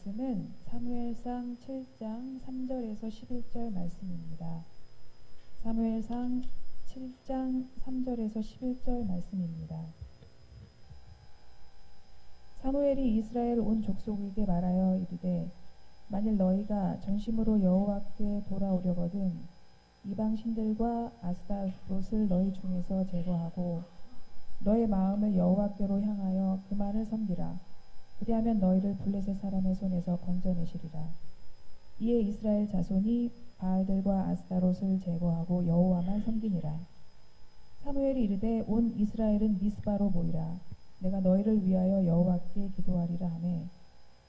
말씀은 사무엘상 7장 3절에서 11절 말씀입니다. 사무엘상 7장 3절에서 11절 말씀입니다. 사무엘이 이스라엘 온 족속에게 말하여 이르되 만일 너희가 전심으로 여호와께 돌아오려거든 이방 신들과 아스타롯을 너희 중에서 제거하고 너의 마음을 여호와께로 향하여 그만을 섬기라. 그리하면 너희를 블레셋 사람의 손에서 건져내시리라. 이에 이스라엘 자손이 바알들과 아스타롯을 제거하고 여호와만 섬기니라. 사무엘이 이르되 온 이스라엘은 미스바로 모이라. 내가 너희를 위하여 여호와께 기도하리라 하매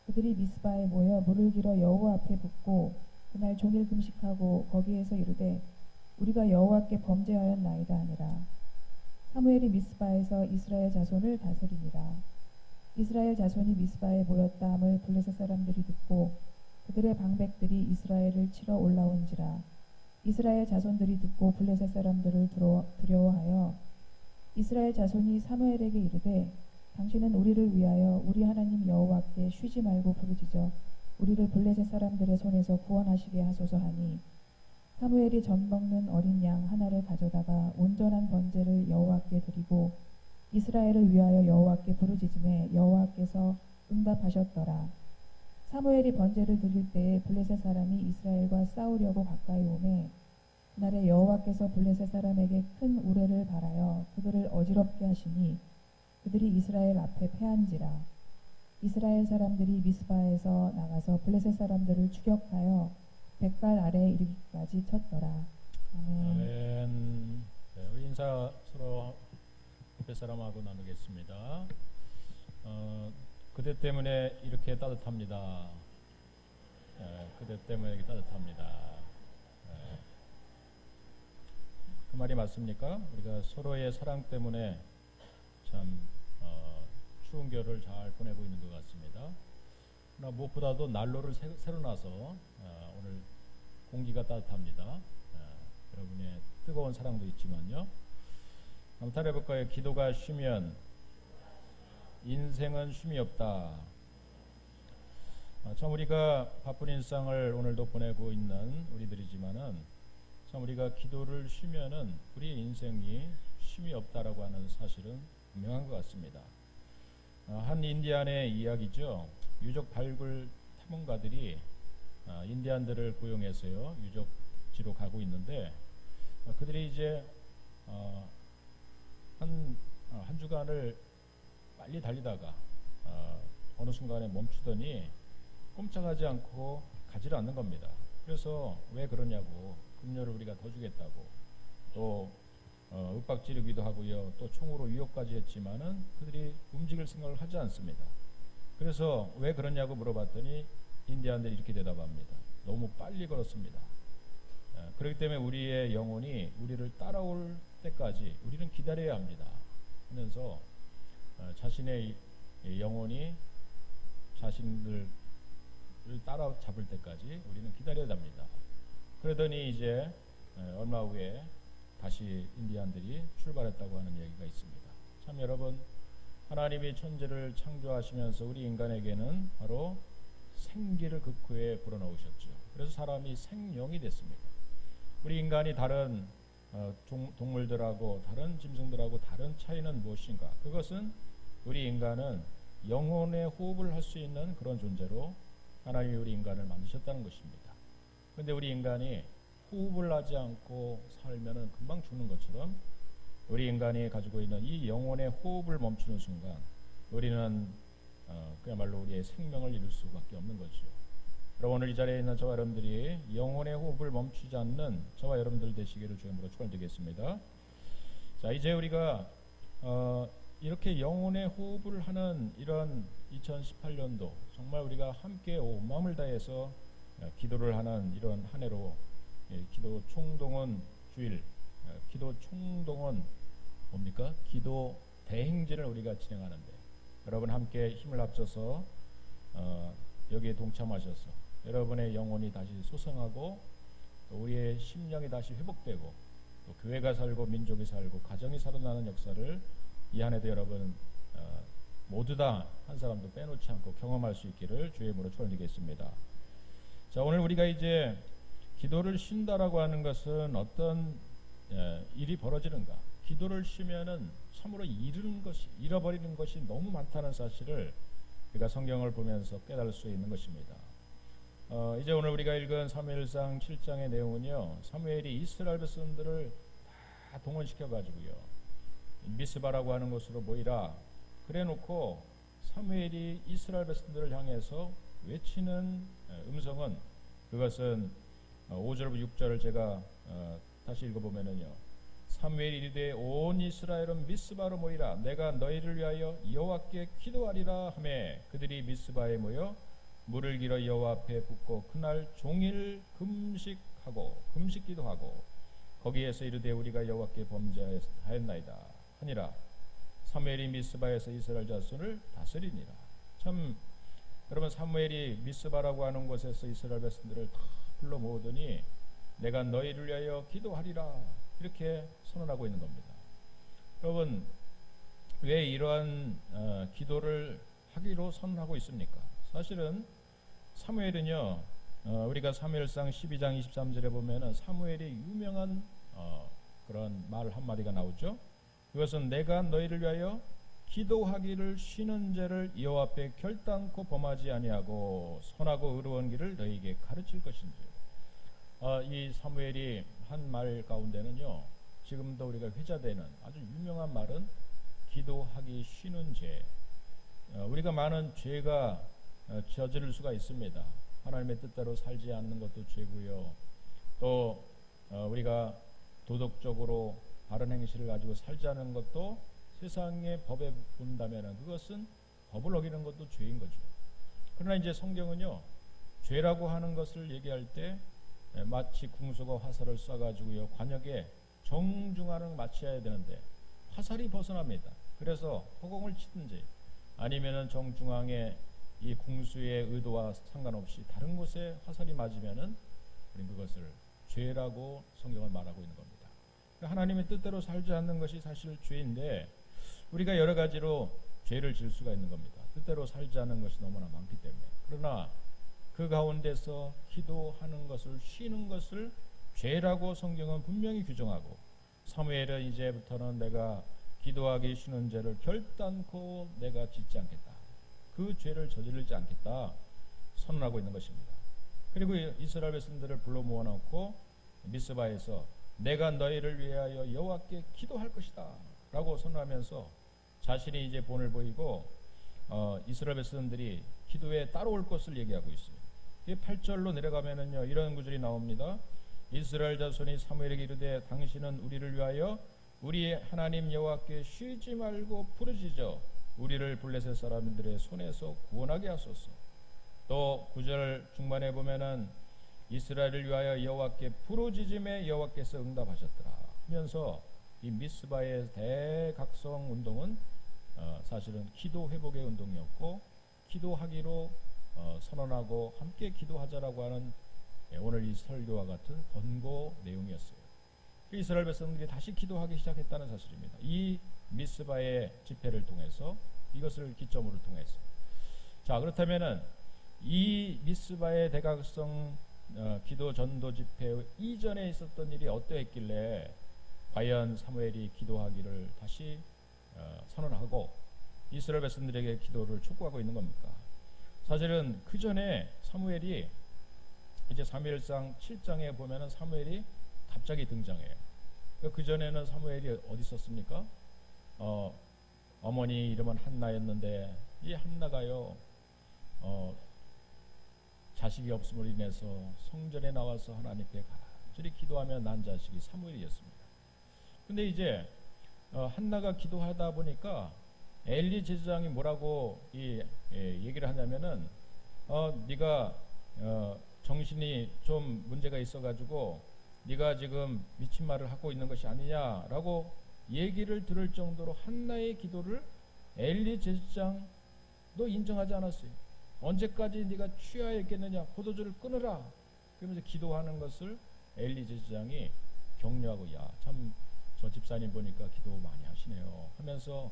그들이 미스바에 모여 물을 길어 여호와 앞에 붓고 그날 종일 금식하고 거기에서 이르되 우리가 여호와께 범죄하였나이다 하니라. 사무엘이 미스바에서 이스라엘 자손을 다스리니라. 이스라엘 자손이 미스바에 모였다 함을 블레셋 사람들이 듣고 그들의 방백들이 이스라엘을 치러 올라온지라. 이스라엘 자손들이 듣고 블레셋 사람들을 두려워하여 이스라엘 자손이 사무엘에게 이르되 당신은 우리를 위하여 우리 하나님 여호와께 쉬지 말고 부르짖어 우리를 블레셋 사람들의 손에서 구원하시게 하소서 하니 사무엘이 젖 먹는 어린 양 하나를 가져다가 온전한 번제를 여호와께 드리고 이스라엘을 위하여 여호와께 부르짖음에 여호와께서 응답하셨더라. 사무엘이 번제를 드릴 때에 블레셋 사람이 이스라엘과 싸우려고 가까이 오매 그날에 여호와께서 블레셋 사람에게 큰 우레를 발하여 그들을 어지럽게 하시니 그들이 이스라엘 앞에 패한지라. 이스라엘 사람들이 미스바에서 나가서 블레셋 사람들을 추격하여 백발 아래에 이르기까지 쳤더라. 아멘. 아멘. 네, 우리 인사 서로 옆에 사람하고 나누겠습니다. 그대 때문에 이렇게 따뜻합니다. 그대 때문에 이렇게 따뜻합니다. 그 말이 맞습니까? 우리가 서로의 사랑 때문에 참 추운 겨울을 잘 보내고 있는 것 같습니다. 그러나 무엇보다도 난로를 새로 놔서 오늘 공기가 따뜻합니다. 여러분의 뜨거운 사랑도 있지만요. 한번 해볼까요? 기도가 쉬면 인생은 쉼이 없다. 참 우리가 바쁜 일상을 오늘도 보내고 있는 우리들이지만은 참 우리가 기도를 쉬면은 우리의 인생이 쉼이 없다라고 하는 사실은 분명한 것 같습니다. 한 인디안의 이야기죠. 유적 발굴 탐험가들이 인디안들을 고용해서요 유적지로 가고 있는데 그들이 이제 한 주간을 빨리 달리다가 어느 순간에 멈추더니 꼼짝하지 않고 가지를 않는 겁니다. 그래서 왜 그러냐고, 급료를 우리가 더 주겠다고, 또 윽박 지르기도 하고요, 또 총으로 위협까지 했지만은 그들이 움직일 생각을 하지 않습니다. 그래서 왜 그러냐고 물어봤더니 인디안들이 이렇게 대답합니다. 너무 빨리 걸었습니다. 그렇기 때문에 우리의 영혼이 우리를 따라올 때까지 우리는 기다려야 합니다 하면서 자신의 영혼이 자신들을 따라잡을 때까지 우리는 기다려야 합니다. 그러더니 이제 얼마 후에 다시 인디안들이 출발했다고 하는 얘기가 있습니다. 참 여러분, 하나님이 천지를 창조하시면서 우리 인간에게는 바로 생기를 극후에 불어넣으셨죠. 그래서 사람이 생명이 됐습니다. 우리 인간이 다른 동물들하고 다른 짐승들하고 다른 차이는 무엇인가? 그것은 우리 인간은 영혼의 호흡을 할 수 있는 그런 존재로 하나님이 우리 인간을 만드셨다는 것입니다. 그런데 우리 인간이 호흡을 하지 않고 살면은 금방 죽는 것처럼 우리 인간이 가지고 있는 이 영혼의 호흡을 멈추는 순간 우리는 그야말로 우리의 생명을 잃을 수밖에 없는 거죠. 여러분, 오늘 이 자리에 있는 저와 여러분들이 영혼의 호흡을 멈추지 않는 저와 여러분들 되시기를 주님으로 축원드리겠습니다. 자, 이제 우리가 이렇게 영혼의 호흡을 하는 이런 2018년도 정말 우리가 함께 온 마음을 다해서 기도를 하는 이런 한 해로 기도 총동원 주일, 기도 총동원 뭡니까? 기도 대행진을 우리가 진행하는데 여러분 함께 힘을 합쳐서 여기에 동참하셔서 여러분의 영혼이 다시 소생하고 또 우리의 심령이 다시 회복되고 또 교회가 살고 민족이 살고 가정이 살아나는 역사를 이 한 해도 여러분 모두 다 한 사람도 빼놓지 않고 경험할 수 있기를 주의 이름으로 축원드리겠습니다. 자, 오늘 우리가 이제 기도를 쉰다라고 하는 것은 어떤 일이 벌어지는가? 기도를 쉬면은 참으로 잃어버리는 것이 너무 많다는 사실을 우리가 성경을 보면서 깨달을 수 있는 것입니다. 이제 오늘 우리가 읽은 사무엘상 7장의 내용은요, 사무엘이 이스라엘 백성들을 다 동원시켜 가지고요, 미스바라고 하는 곳으로 모이라 그래놓고 사무엘이 이스라엘 백성들을 향해서 외치는 음성은, 그것은 5절부터 6절을 제가 다시 읽어보면은요, 사무엘이 이르되 온 이스라엘은 미스바로 모이라 내가 너희를 위하여 여호와께 기도하리라 하매 그들이 미스바에 모여 물을 길어 여호와 앞에 붓고 그날 종일 금식 기도하고 거기에서 이르되 우리가 여호와께 범죄하였나이다 하니라. 사무엘이 미스바에서 이스라엘 자손을 다스리니라. 참 여러분, 사무엘이 미스바라고 하는 곳에서 이스라엘 백성들을 다 불러 모으더니 내가 너희를 위하여 기도하리라 이렇게 선언하고 있는 겁니다. 여러분, 왜 이러한 기도를 하기로 선언하고 있습니까? 사실은 사무엘은요, 우리가 사무엘상 12장 23절에 보면은 사무엘의 유명한 그런 말 한마디가 나오죠. 그것은 내가 너희를 위하여 기도하기를 쉬는 죄를 여호와 앞에 결단코 범하지 아니하고 선하고 의로운 길을 너희에게 가르칠 것인지. 이 사무엘이 한 말 가운데는요, 지금도 우리가 회자되는 아주 유명한 말은 기도하기 쉬는 죄. 우리가 많은 죄가 저지를 수가 있습니다. 하나님의 뜻대로 살지 않는 것도 죄고요. 또 우리가 도덕적으로 바른 행실을 가지고 살지 않는 것도 세상의 법에 본다면 그것은 법을 어기는 것도 죄인 거죠. 그러나 이제 성경은요, 죄라고 하는 것을 얘기할 때 마치 궁수가 화살을 쏴가지고요, 관역에 정중하는 맞춰야 되는데 화살이 벗어납니다. 그래서 허공을 치든지 아니면은 정중앙에 이 궁수의 의도와 상관없이 다른 곳에 화살이 맞으면은 우리는 그것을 죄라고 성경은 말하고 있는 겁니다. 하나님의 뜻대로 살지 않는 것이 사실 죄인데 우리가 여러 가지로 죄를 지을 수가 있는 겁니다. 뜻대로 살지 않는 것이 너무나 많기 때문에. 그러나 그 가운데서 기도하는 것을 쉬는 것을 죄라고 성경은 분명히 규정하고, 사무엘은 이제부터는 내가 기도하기 쉬는 죄를 결단코 내가 짓지 않겠다, 그 죄를 저지르지 않겠다 선언하고 있는 것입니다. 그리고 이스라엘 백성들을 불러 모아놓고 미스바에서 내가 너희를 위하여 여호와께 기도할 것이다 라고 선언하면서 자신이 이제 본을 보이고 이스라엘 백성들이 기도에 따라올 것을 얘기하고 있어요. 8절로 내려가면은요, 이런 구절이 나옵니다. 이스라엘 자손이 사무엘에게 이르되 당신은 우리를 위하여 우리의 하나님 여호와께 쉬지 말고 부르짖어 우리를 블레셋 사람들의 손에서 구원하게 하소서. 또 9절 중반에 보면은 이스라엘을 위하여 여호와께 부르짖음에 여호와께서 응답하셨더라 하면서 이 미스바의 대각성 운동은 사실은 기도 회복의 운동이었고, 기도하기로 선언하고 함께 기도하자라고 하는 오늘 이 설교와 같은 권고 내용이었어요. 이스라엘 백성들이 다시 기도하기 시작했다는 사실입니다. 이 미스바의 집회를 통해서, 이것을 기점으로 통해서. 자, 그렇다면은 이 미스바의 대각성 기도 전도 집회 이전에 있었던 일이 어떠했길래 과연 사무엘이 기도하기를 다시 선언하고 이스라엘 백성들에게 기도를 촉구하고 있는 겁니까? 사실은 그 전에 사무엘이 이제 사무엘상 7장에 보면은 사무엘이 갑자기 등장해요. 그 전에는 사무엘이 어디 있었습니까? 어머니 이름은 한나였는데 이 한나가요, 자식이 없음으로 인해서 성전에 나와서 하나님께 간절히 기도하며 난 자식이 사무엘이었습니다. 근데 이제 한나가 기도하다 보니까 엘리 제사장이 뭐라고 얘기를 하냐면은 네가 정신이 좀 문제가 있어가지고 네가 지금 미친 말을 하고 있는 것이 아니냐라고 얘기를 들을 정도로 한나의 기도를 엘리 제사장도 인정하지 않았어요. 언제까지 네가 취하여 있겠느냐, 포도주를 끊으라 그러면서 기도하는 것을 엘리 제사장이 격려하고, 야, 참 저 집사님 보니까 기도 많이 하시네요 하면서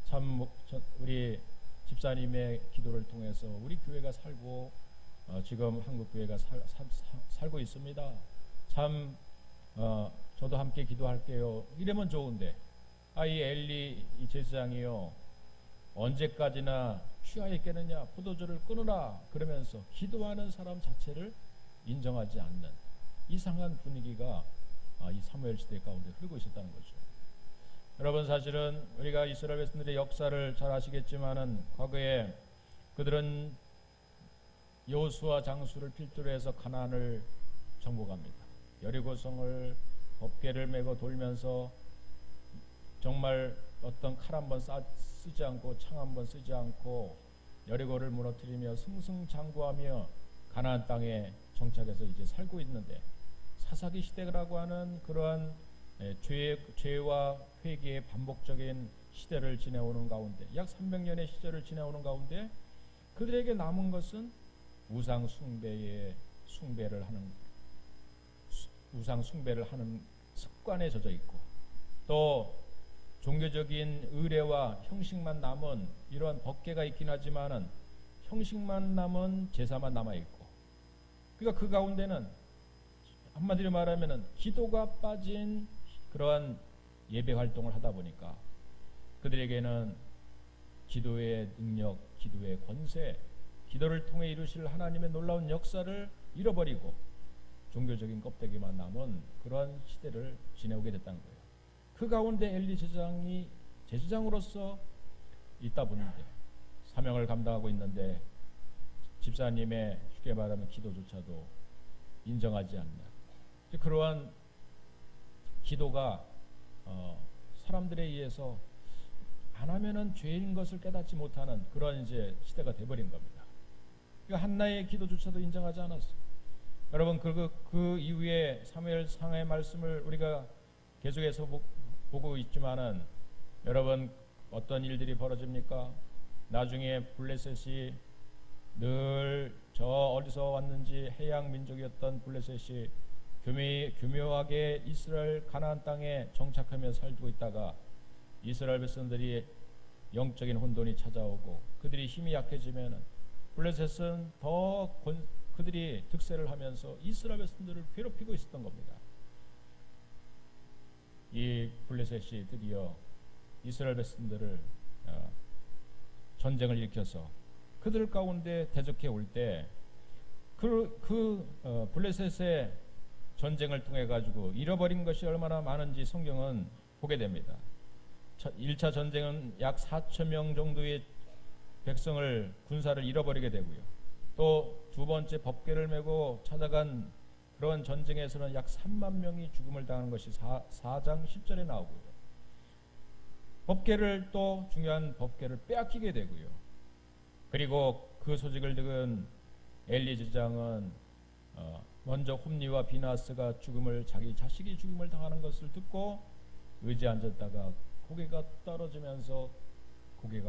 참 우리 집사님의 기도를 통해서 우리 교회가 살고 지금 한국 교회가 살고 있습니다. 참 저도 함께 기도할게요. 이러면 좋은데 이 엘리 이 제사장이요 언제까지나 취하에 깨느냐 포도주를 끊으라 그러면서 기도하는 사람 자체를 인정하지 않는 이상한 분위기가 이 사무엘 시대 가운데 흐르고 있었다는 거죠. 여러분 사실은 우리가 이스라엘 백성들의 역사를 잘 아시겠지만은 과거에 그들은 여호수아 장수를 필두로 해서 가나안을 정복합니다. 여리고성을 법궤를 메고 돌면서 정말 어떤 칼 한 번 쓰지 않고 창 한 번 쓰지 않고 여리고를 무너뜨리며 승승장구하며 가나안 땅에 정착해서 이제 살고 있는데 사사기 시대라고 하는 그러한 죄와 회개의 반복적인 시대를 지내오는 가운데 약 300년의 시절을 지내오는 가운데 그들에게 남은 것은 우상 숭배를 하는 습관에 젖어 있고 또 종교적인 의례와 형식만 남은 이러한 법궤가 있긴 하지만은 형식만 남은 제사만 남아 있고 그러니까 그 가운데는 한마디로 말하면은 기도가 빠진 그러한 예배 활동을 하다 보니까 그들에게는 기도의 능력, 기도의 권세, 기도를 통해 이루실 하나님의 놀라운 역사를 잃어버리고 종교적인 껍데기만 남은 그러한 시대를 지내오게 됐다는 거예요. 그 가운데 엘리 제사장이 제사장으로서 있다 보는데 사명을 감당하고 있는데 집사님의 쉽게 말하면 기도조차도 인정하지 않는 그러한 기도가 사람들에 의해서 안 하면은 죄인 것을 깨닫지 못하는 그런 이제 시대가 돼버린 겁니다. 그러니까 한나의 기도조차도 인정하지 않았어요. 여러분 그 이후에 사무엘상의 말씀을 우리가 계속해서 보고 있지만은 여러분 어떤 일들이 벌어집니까? 나중에 블레셋이 늘 저 어디서 왔는지 해양 민족이었던 블레셋이 교묘하게 이스라엘 가나안 땅에 정착하며 살고 있다가 이스라엘 백성들이 영적인 혼돈이 찾아오고 그들이 힘이 약해지면 블레셋은 그들이 득세를 하면서 이스라엘 백성들을 괴롭히고 있었던 겁니다. 이 블레셋이 드디어 이스라엘 백성들을 전쟁을 일으켜서 그들 가운데 대적해 올 때 블레셋의 전쟁을 통해 가지고 잃어버린 것이 얼마나 많은지 성경은 보게 됩니다. 1차 전쟁은 약 4천 명 정도의 백성을 군사를 잃어버리게 되고요. 또 두 번째 법궤를 메고 찾아간 그런 전쟁에서는 약 3만 명이 죽음을 당하는 것이 4장 10절에 나오고요. 법궤를 또 중요한 법궤를 빼앗기게 되고요. 그리고 그 소식을 들은 엘리 제사장은 먼저 홈리와 비나스가 자기 자식이 죽음을 당하는 것을 듣고 의지에 앉았다가 고개가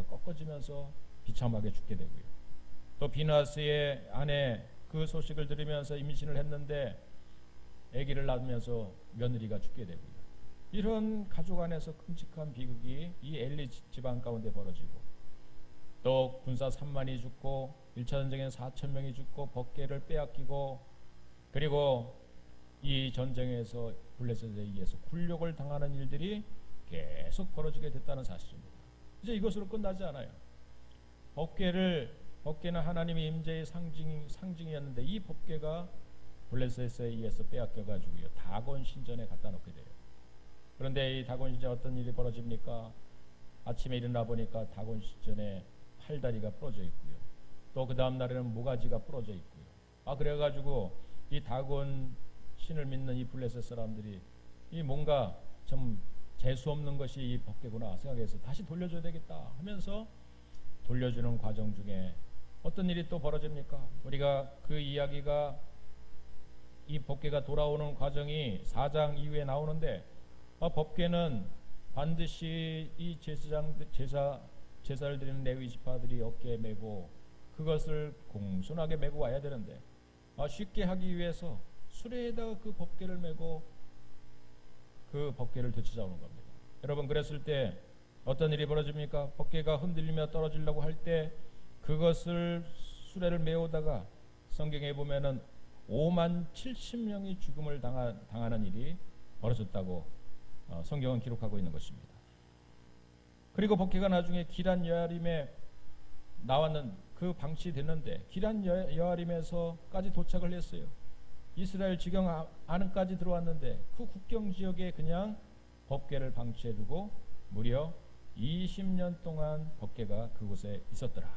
꺾어지면서 비참하게 죽게 되고요. 또 비나스의 아내 그 소식을 들으면서 임신을 했는데 아기를 낳으면서 며느리가 죽게 되고요. 이런 가족 안에서 끔찍한 비극이 이 엘리 집안 가운데 벌어지고 또 군사 3만이 죽고 1차 전쟁에는 4천 명이 죽고 법궤를 빼앗기고 그리고 이 전쟁에서 블레셋에 의해서 굴욕을 당하는 일들이 계속 벌어지게 됐다는 사실입니다. 이제 이것으로 끝나지 않아요. 법궤는 하나님의 임재의 상징이었는데 이 법궤가 블레셋에 의해서 빼앗겨가지고요 다곤 신전에 갖다 놓게 돼요. 그런데 이 다곤 신전에 어떤 일이 벌어집니까? 아침에 일어나 보니까 다곤 신전에 팔다리가 부러져 있고요. 또 그 다음 날에는 모가지가 부러져 있고요. 그래가지고 이 다곤 신을 믿는 이 블레셋 사람들이 이 뭔가 좀 재수 없는 것이 이 법궤구나 생각해서 다시 돌려줘야 되겠다 하면서 돌려주는 과정 중에 어떤 일이 또 벌어집니까? 우리가 그 이야기가 이 법궤가 돌아오는 과정이 4장 이후에 나오는데 법궤는 반드시 이 제사를 드리는 레위 지파들이 어깨에 메고 그것을 공손하게 메고 와야 되는데 쉽게 하기 위해서 수레에다가 그 법궤를 메고 그 법궤를 되찾아오는 겁니다. 여러분 그랬을 때 어떤 일이 벌어집니까? 법궤가 흔들리며 떨어지려고 할 때 그것을 수레를 메우다가 성경에 보면은 5만 70명이 죽음을 당하는 일이 벌어졌다고 성경은 기록하고 있는 것입니다. 그리고 법궤가 나중에 기란 여아림에 나왔는 그 방치됐는데 기란 여아림에서까지 도착을 했어요. 이스라엘 지경 안까지 들어왔는데 그 국경 지역에 그냥 법궤를 방치해두고 무려 20년 동안 법궤가 그곳에 있었더라.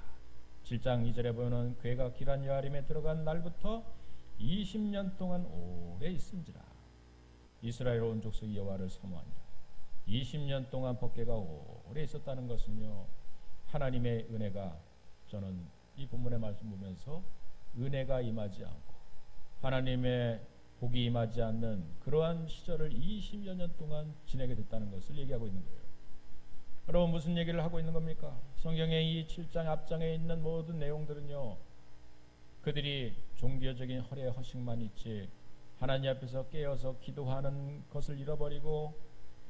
7장 2절에 보면 궤가 기란 여아림에 들어간 날부터 20년 동안 오래 있은지라. 이스라엘 온 족속이 여호와를 사모하니라. 20년 동안 법궤가 오래 있었다는 것은요, 하나님의 은혜가, 저는 이 본문의 말씀 보면서 은혜가 임하지 않고 하나님의 복이 임하지 않는 그러한 시절을 20여 년 동안 지내게 됐다는 것을 얘기하고 있는 거예요. 여러분, 무슨 얘기를 하고 있는 겁니까? 성경의 이 7장 앞장에 있는 모든 내용들은요, 그들이 종교적인 허례 허식만 있지 하나님 앞에서 깨어서 기도하는 것을 잃어버리고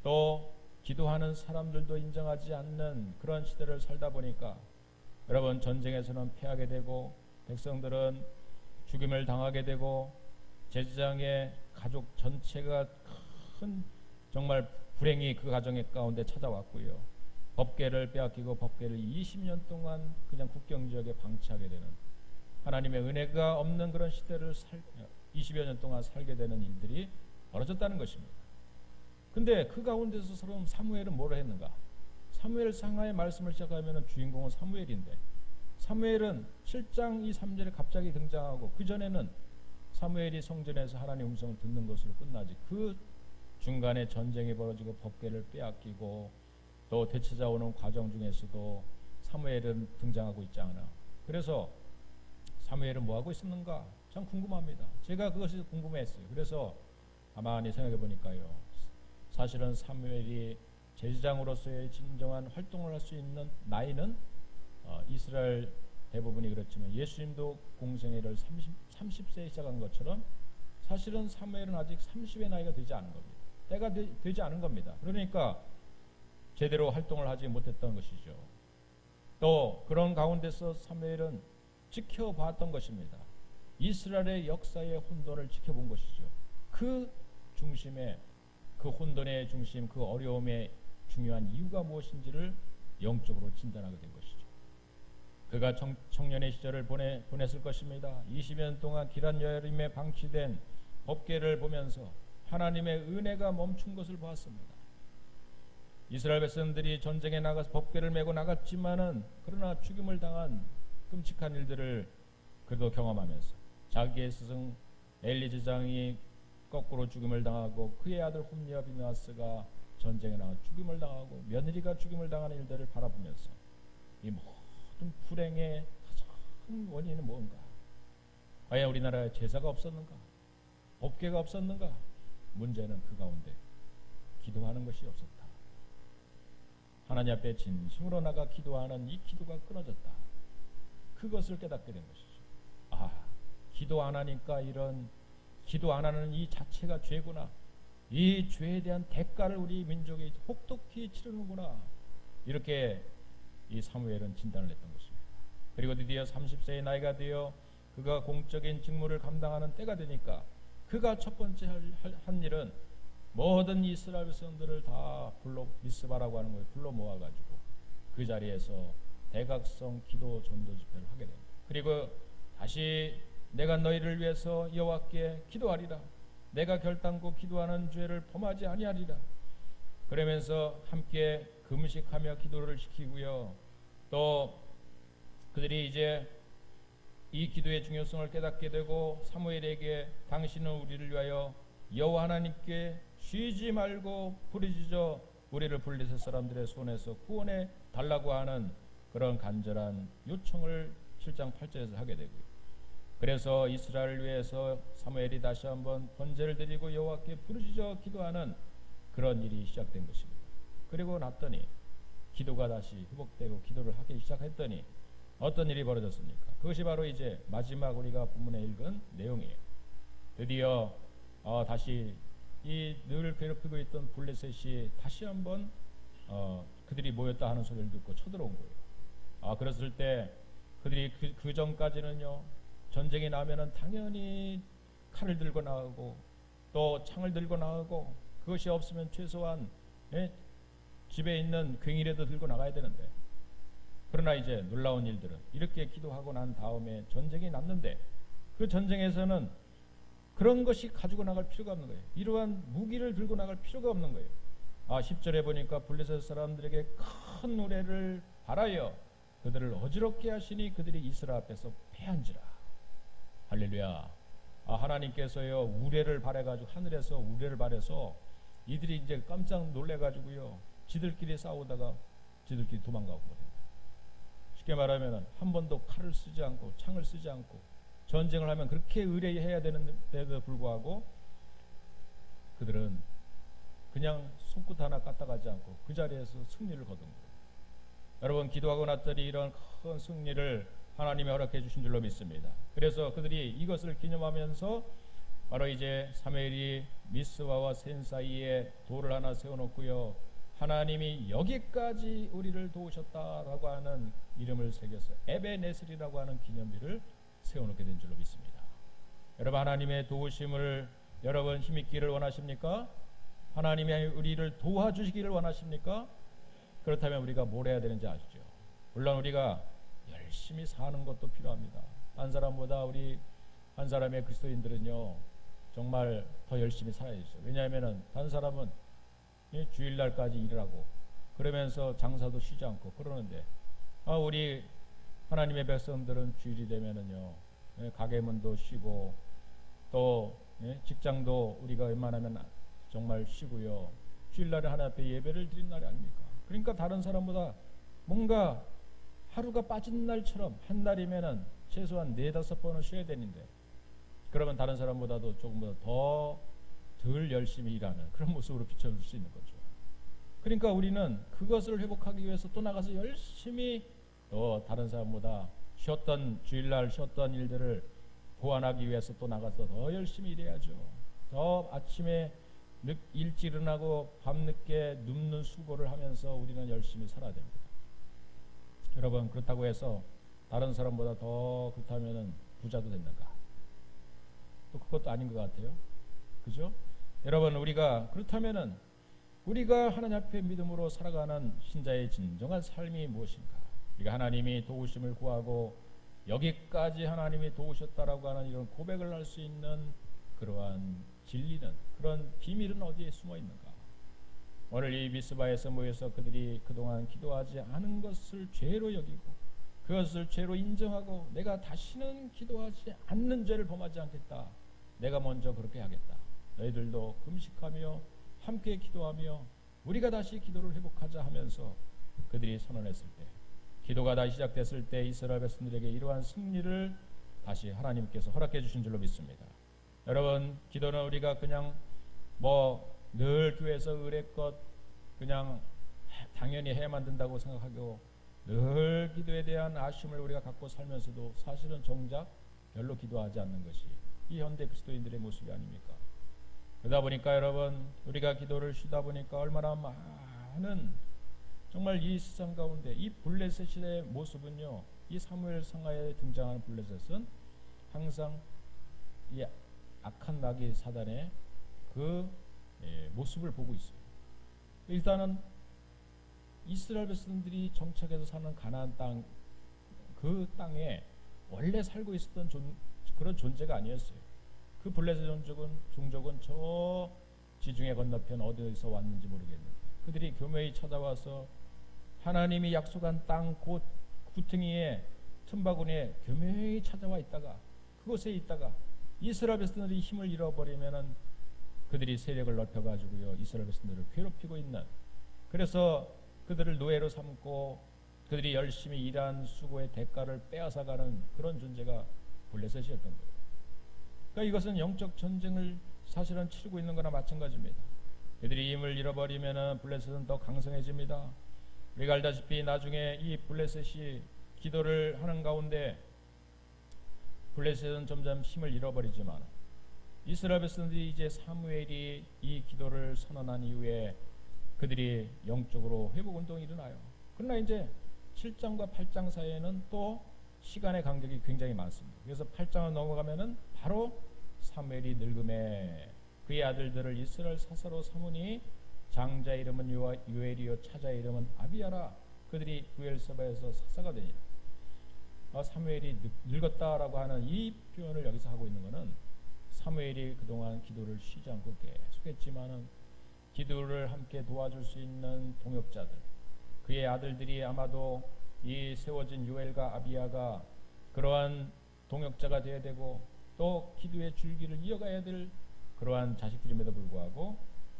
또 기도하는 사람들도 인정하지 않는 그런 시대를 살다 보니까, 여러분, 전쟁에서는 패하게 되고 백성들은 죽임을 당하게 되고 제사장의 가족 전체가 큰 정말 불행이 그 가정 가운데 찾아왔고요. 법궤를 빼앗기고 법궤를 20년 동안 그냥 국경 지역에 방치하게 되는, 하나님의 은혜가 없는 그런 시대를 20여 년 동안 살게 되는 일들이 벌어졌다는 것입니다. 근데 그 가운데서 사무엘은 뭘 했는가? 사무엘상하의 말씀을 시작하면 주인공은 사무엘인데, 사무엘은 7장 2, 3절에 갑자기 등장하고 그 전에는 사무엘이 성전에서 하나님의 음성을 듣는 것으로 끝나지, 그 중간에 전쟁이 벌어지고 법궤를 빼앗기고 또 되찾아오는 과정 중에서도 사무엘은 등장하고 있지 않아. 그래서 사무엘은 뭐하고 있었는가? 참 궁금합니다. 제가 그것이 궁금했어요. 그래서 가만히 생각해 보니까요, 사실은 사무엘이 제사장으로서의 진정한 활동을 할 수 있는 나이는 이스라엘 대부분이 그렇지만 예수님도 공생애를 30세에 시작한 것처럼 사실은 사무엘은 아직 30의 나이가 되지 않은 겁니다. 때가 되지 않은 겁니다. 그러니까 제대로 활동을 하지 못했던 것이죠. 또 그런 가운데서 사무엘은 지켜봤던 것입니다. 이스라엘의 역사의 혼돈을 지켜본 것이죠. 그 중심에, 그 혼돈의 중심, 그 어려움의 중요한 이유가 무엇인지를 영적으로 진단하게 된 것이죠. 그가 청년의 시절을 보냈을 것입니다. 20여 년 동안 기란 여아림에 방치된 법궤를 보면서 하나님의 은혜가 멈춘 것을 보았습니다. 이스라엘 백성들이 전쟁에 나가서 법궤를 메고 나갔지만은 그러나 죽임을 당한 끔찍한 일들을 그도 경험하면서 자기의 스승 엘리 제사장이 거꾸로 죽임을 당하고 그의 아들 홈리와 비느하스가 전쟁에 나가 죽임을 당하고 며느리가 죽임을 당하는 일들을 바라보면서 이 모든 불행의 가장 원인은 뭔가? 과연 우리나라에 제사가 없었는가? 법궤가 없었는가? 문제는 그 가운데 기도하는 것이 없었다. 하나님 앞에 진심으로 나가 기도하는 이 기도가 끊어졌다. 그것을 깨닫게 된 것이죠. 기도 안 하니까 이런, 기도 안 하는 이 자체가 죄구나. 이 죄에 대한 대가를 우리 민족이 혹독히 치르는구나. 이렇게 이 사무엘은 진단을 했던 것입니다. 그리고 드디어 30세의 나이가 되어 그가 공적인 직무를 감당하는 때가 되니까 그가 첫 번째 한 일은 모든 이스라엘 백성들을 다 불러, 미스바라고 하는 거에 불러 모아가지고 그 자리에서 대각성 기도 전도 집회를 하게 됩니다. 그리고 다시 내가 너희를 위해서 여호와께 기도하리라. 내가 결단코 기도하는 죄를 범하지 아니하리라. 그러면서 함께 금식하며 기도를 시키고요. 또 그들이 이제 이 기도의 중요성을 깨닫게 되고 사무엘에게 당신은 우리를 위하여 여호와 하나님께 쉬지 말고 부르짖어 우리를 블레셋 사람들의 손에서 구원해 달라고 하는 그런 간절한 요청을 7장 8절에서 하게 되고요. 그래서 이스라엘을 위해서 사무엘이 다시 한번 번제를 드리고 여호와께 부르짖어 기도하는 그런 일이 시작된 것입니다. 그리고 났더니 기도가 다시 회복되고 기도를 하기 시작했더니 어떤 일이 벌어졌습니까? 그것이 바로 이제 마지막 우리가 본문에 읽은 내용이에요. 드디어 다시 이 늘 괴롭히고 있던 블레셋이 다시 한번 그들이 모였다 하는 소리를 듣고 쳐들어온 거예요. 그랬을 때 그들이 그 전까지는요, 전쟁이 나면은 당연히 칼을 들고 나가고 또 창을 들고 나가고, 그것이 없으면 최소한 집에 있는 괭이라도 들고 나가야 되는데, 그러나 이제 놀라운 일들은 이렇게 기도하고 난 다음에 전쟁이 났는데 그 전쟁에서는 그런 것이 가지고 나갈 필요가 없는 거예요. 이러한 무기를 들고 나갈 필요가 없는 거예요. 10절에 보니까 블레셋 사람들에게 큰 노래를 바라여 그들을 어지럽게 하시니 그들이 이스라엘 앞에서 패한지라. 할렐루야. 하나님께서요, 우레를 바래가지고, 하늘에서 우레를 바래서 이들이 이제 깜짝 놀래가지고요, 지들끼리 싸우다가 지들끼리 도망가고 버립니다. 쉽게 말하면 한 번도 칼을 쓰지 않고 창을 쓰지 않고 전쟁을 하면 그렇게 의뢰해야 되는데도 불구하고 그들은 그냥 손끝 하나 까딱하지 않고 그 자리에서 승리를 거둔 거예요. 여러분, 기도하고 났더니 이런 큰 승리를 하나님이 허락해 주신 줄로 믿습니다. 그래서 그들이 이것을 기념하면서 바로 이제 사무엘이 미스바와 센 사이에 돌을 하나 세워놓고요, 하나님이 여기까지 우리를 도우셨다라고 하는 이름을 새겨서 에베네셀이라고 하는 기념비를 세워놓게 된 줄로 믿습니다. 여러분, 하나님의 도우심을 여러분 힘있기를 원하십니까? 하나님이 우리를 도와주시기를 원하십니까? 그렇다면 우리가 뭘 해야 되는지 아시죠? 물론 우리가 열심히 사는 것도 필요합니다. 한 사람보다 우리 한 사람의 그리스도인들은요, 정말 더 열심히 살아야죠. 왜냐하면 다른 사람은 주일날까지 일을 하고 그러면서 장사도 쉬지 않고 그러는데, 우리 하나님의 백성들은 주일이 되면은요, 가게 문도 쉬고 또 직장도 우리가 웬만하면 정말 쉬고요, 주일날에 하나님 앞에 예배를 드린 날이 아닙니까? 그러니까 다른 사람보다 뭔가 하루가 빠진 날처럼, 한 달이면은 최소한 4-5번은 쉬어야 되는데, 그러면 다른 사람보다도 조금보다 덜 열심히 일하는 그런 모습으로 비춰줄 수 있는 거죠. 그러니까 우리는 그것을 회복하기 위해서 또 나가서 열심히 또 다른 사람보다 주일날 쉬었던 일들을 보완하기 위해서 또 나가서 더 열심히 일해야죠. 더 아침에 일찍 일어나고 밤늦게 눕는 수고를 하면서 우리는 열심히 살아야 됩니다. 여러분, 그렇다고 해서 다른 사람보다 더 그렇다면은 부자도 됐는가? 또 그것도 아닌 것 같아요. 그죠? 여러분, 우리가 그렇다면은 우리가 하나님 앞에 믿음으로 살아가는 신자의 진정한 삶이 무엇인가? 우리가 하나님이 도우심을 구하고 여기까지 하나님이 도우셨다라고 하는 이런 고백을 할 수 있는 그러한 진리는, 그런 비밀은 어디에 숨어 있는가? 오늘 이 미스바에서 모여서 그들이 그동안 기도하지 않은 것을 죄로 여기고 그것을 죄로 인정하고 내가 다시는 기도하지 않는 죄를 범하지 않겠다, 내가 먼저 그렇게 하겠다, 너희들도 금식하며 함께 기도하며 우리가 다시 기도를 회복하자 하면서 그들이 선언했을 때, 기도가 다시 시작됐을 때 이스라엘 백성들에게 이러한 승리를 다시 하나님께서 허락해 주신 줄로 믿습니다. 여러분, 기도는 우리가 그냥 늘 교회에서 의뢰껏 그냥 당연히 해야만 된다고 생각하고 늘 기도에 대한 아쉬움을 우리가 갖고 살면서도 사실은 정작 별로 기도하지 않는 것이 이 현대 그리스도인들의 모습이 아닙니까? 그러다 보니까 여러분, 우리가 기도를 쉬다 보니까 얼마나 많은, 정말 이 세상 가운데 이 블레셋의 모습은요, 이 사무엘 상하에 등장하는 블레셋은 항상 이 악한 마귀 사단의 그 모습을 보고 있어요. 일단은 이스라엘 백성들이 정착해서 사는 가나안 땅, 그 땅에 원래 살고 있었던 그런 존재가 아니었어요. 그 블레셋 종족은 저 지중해 건너편 어디서 왔는지 모르겠는데 그들이 교묘히 찾아와서 하나님이 약속한 땅 곧 구덩이에 틈바구니에 교묘히 찾아와 있다가 그곳에 있다가 이스라엘 백성들이 힘을 잃어버리면은 그들이 세력을 넓혀가지고요, 이스라엘 백성들을 괴롭히고 있는, 그래서 그들을 노예로 삼고 그들이 열심히 일한 수고의 대가를 빼앗아가는 그런 존재가 블레셋이었던 거예요. 그러니까 이것은 영적 전쟁을 사실은 치르고 있는 거나 마찬가지입니다. 그들이 힘을 잃어버리면은 블레셋은 더 강성해집니다. 우리가 알다시피 나중에 이 블레셋이 기도를 하는 가운데 블레셋은 점점 힘을 잃어버리지만 이스라엘 백성들이 이제 사무엘이 이 기도를 선언한 이후에 그들이 영적으로 회복 운동이 일어나요. 그러나 이제 7장과 8장 사이에는 또 시간의 간격이 굉장히 많습니다. 그래서 8장을 넘어가면은 바로 사무엘이 늙음에 그의 아들들을 이스라엘 사사로 삼으니 장자 이름은 요엘이요 차자 이름은 아비야라. 그들이 부엘세바에서 사사가 되니라. 사무엘이 늙었다라고 하는 이 표현을 여기서 하고 있는 것은 사무엘이 그동안 기도를 쉬지 않고 계속했지만은 기도를 함께 도와줄 수 있는 동역자들, 그의 아들들이 아마도 이 세워진 요엘과 아비야가 그러한 동역자가 되어야 되고 또 기도의 줄기를 이어가야 될 그러한 자식들임에도 불구하고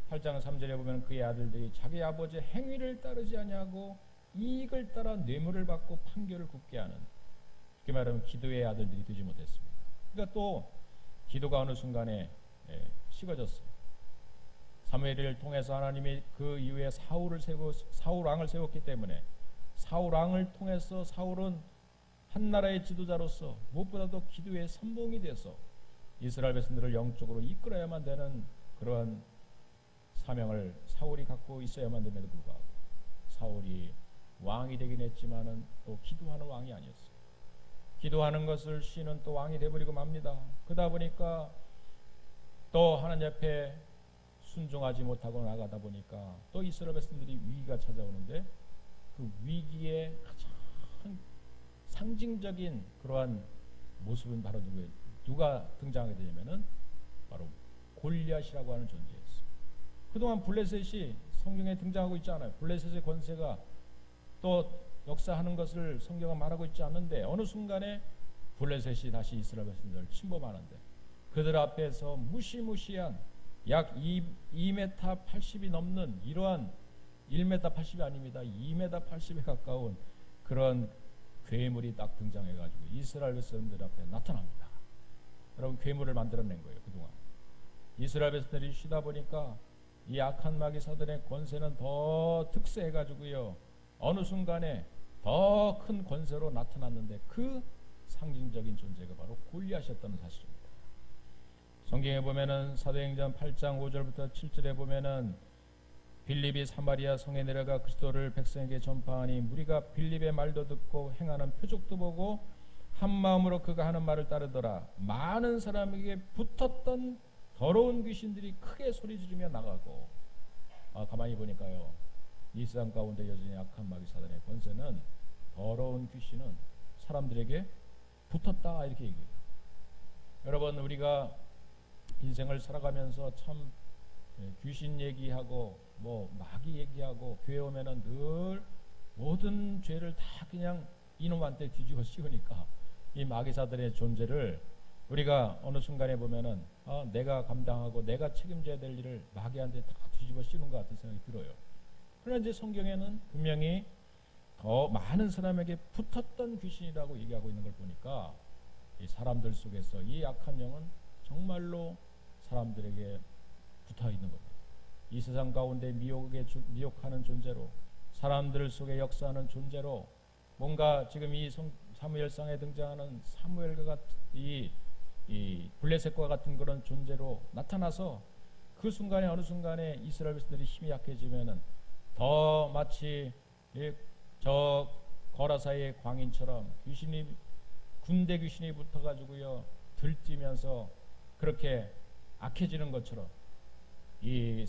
8장 3절에 보면 그의 아들들이 자기 아버지의 행위를 따르지 아니하고 이익을 따라 뇌물을 받고 판결을 굽게 하는, 쉽게 말하면 기도의 아들들이 되지 못했습니다. 그러니까 또 기도가 어느 순간에 식어졌어요. 사무엘을 통해서 하나님이 그 이후에 사울 왕을 세웠기 때문에 사울 왕을 통해서 사울은 한 나라의 지도자로서 무엇보다도 기도의 선봉이 돼서 이스라엘 백성들을 영적으로 이끌어야만 되는 그러한 사명을 사울이 갖고 있어야만 됨에도 불구하고 사울이 왕이 되긴 했지만은 또 기도하는 왕이 아니었어요. 기도하는 것을 쉬는 또 왕이 되어버리고 맙니다. 그러다 보니까 또 하나님 앞에 순종하지 못하고 나가다 보니까 또 이스라엘 백성들이 위기가 찾아오는데 그 위기의 가장 상징적인 그러한 모습은 바로 누구예요? 누가 등장하게 되냐면은 바로 골리앗이라고 하는 존재였어요. 그동안 블레셋이 성경에 등장하고 있지 않아요. 블레셋의 권세가 또 역사하는 것을 성경은 말하고 있지 않는데 어느 순간에 블레셋이 다시 이스라엘 백성들을 침범하는데 그들 앞에서 무시무시한 약 2m 80이 넘는 이러한 1m 80이 아닙니다. 2m 80에 가까운 그런 괴물이 딱 등장해가지고 이스라엘 백성들 앞에 나타납니다. 여러분, 괴물을 만들어낸 거예요. 그동안 이스라엘 백성들이 쉬다 보니까 이 악한 마귀사들의 권세는 더 득세해가지고요 어느 순간에 더 큰 권세로 나타났는데 그 상징적인 존재가 바로 골리앗이었다는 사실입니다. 성경에 보면은 사도행전 8장 5절부터 7절에 보면은 빌립이 사마리아 성에 내려가 그리스도를 백성에게 전파하니 무리가 빌립의 말도 듣고 행하는 표적도 보고 한 마음으로 그가 하는 말을 따르더라. 많은 사람에게 붙었던 더러운 귀신들이 크게 소리 지르며 나가고, 가만히 보니까요 이 세상 가운데 여전히 악한 마귀 사단의 권세는 더러운 귀신은 사람들에게 붙었다 이렇게 얘기해요. 여러분, 우리가 인생을 살아가면서 참 귀신 얘기하고 뭐 마귀 얘기하고 교회 오면은 늘 모든 죄를 다 그냥 이놈한테 뒤집어 씌우니까 이 마귀사들의 존재를 우리가 어느 순간에 보면은 내가 감당하고 내가 책임져야 될 일을 마귀한테 다 뒤집어 씌우는 것 같은 생각이 들어요. 그러나 이제 성경에는 분명히 더 많은 사람에게 붙었던 귀신이라고 얘기하고 있는 걸 보니까 이 사람들 속에서 이 악한 영은 정말로 사람들에게 붙어 있는 겁니다. 이 세상 가운데 미혹하는 존재로, 사람들 속에 역사하는 존재로, 뭔가 지금 이 사무엘상에 등장하는 사무엘과 같은 이 블레셋과 같은 그런 존재로 나타나서 그 순간에 어느 순간에 이스라엘 백성들이 힘이 약해지면은 더 마치 저 거라사의 광인처럼 군대 귀신이 붙어가지고요 들뛰면서 그렇게 악해지는 것처럼 이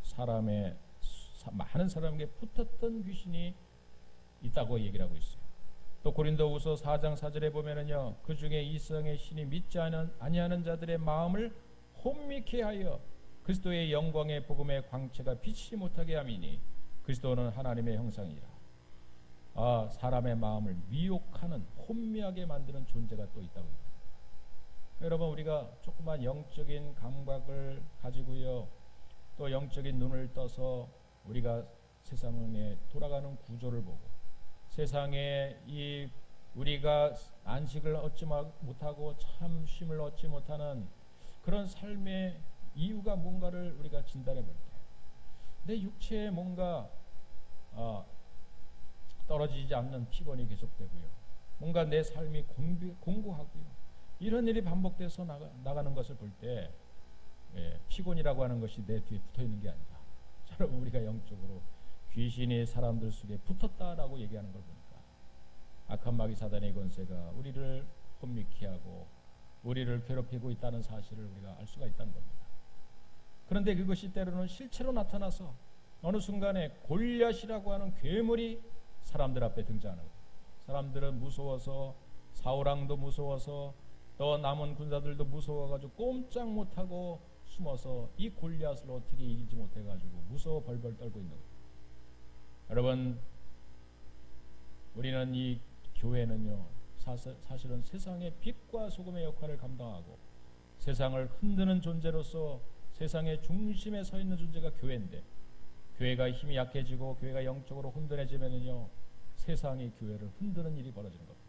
사람의 많은 사람에게 붙었던 귀신이 있다고 얘기를 하고 있어요. 또 고린도후서 4장 4절에 보면은요 그 중에 이성의 신이 믿지 아니하는 자들의 마음을 혼미케 하여 그리스도의 영광의 복음의 광채가 비치지 못하게 함이니 그리스도는 하나님의 형상이라. 사람의 마음을 미혹하는 혼미하게 만드는 존재가 또 있다고 합니다. 여러분, 우리가 조그만 영적인 감각을 가지고요 또 영적인 눈을 떠서 우리가 세상에 돌아가는 구조를 보고 세상에 우리가 안식을 얻지 못하고 참 쉼을 얻지 못하는 그런 삶의 이유가 뭔가를 우리가 진단해 볼 때 내 육체에 뭔가 떨어지지 않는 피곤이 계속되고요 뭔가 내 삶이 공고하고요 이런 일이 반복돼서 나가는 것을 볼 때 피곤이라고 하는 것이 내 뒤에 붙어있는 게 아니라 여러분 우리가 영적으로 귀신이 사람들 속에 붙었다라고 얘기하는 걸 보니까 악한 마귀 사단의 권세가 우리를 혼미케 하고 우리를 괴롭히고 있다는 사실을 우리가 알 수가 있다는 겁니다. 그런데 그것이 때로는 실체로 나타나서 어느 순간에 골리앗이라고 하는 괴물이 사람들 앞에 등장하는 거예요. 사람들은 무서워서, 사울왕도 무서워서, 또 남은 군사들도 무서워가지고 꼼짝 못하고 숨어서 이 골리앗을 어떻게 이기지 못해가지고 무서워 벌벌 떨고 있는 거예요. 여러분, 우리는 이 교회는요, 사실은 세상의 빛과 소금의 역할을 감당하고 세상을 흔드는 존재로서 세상의 중심에 서 있는 존재가 교회인데, 교회가 힘이 약해지고 교회가 영적으로 흔들어지면요, 세상이 교회를 흔드는 일이 벌어지는 겁니다.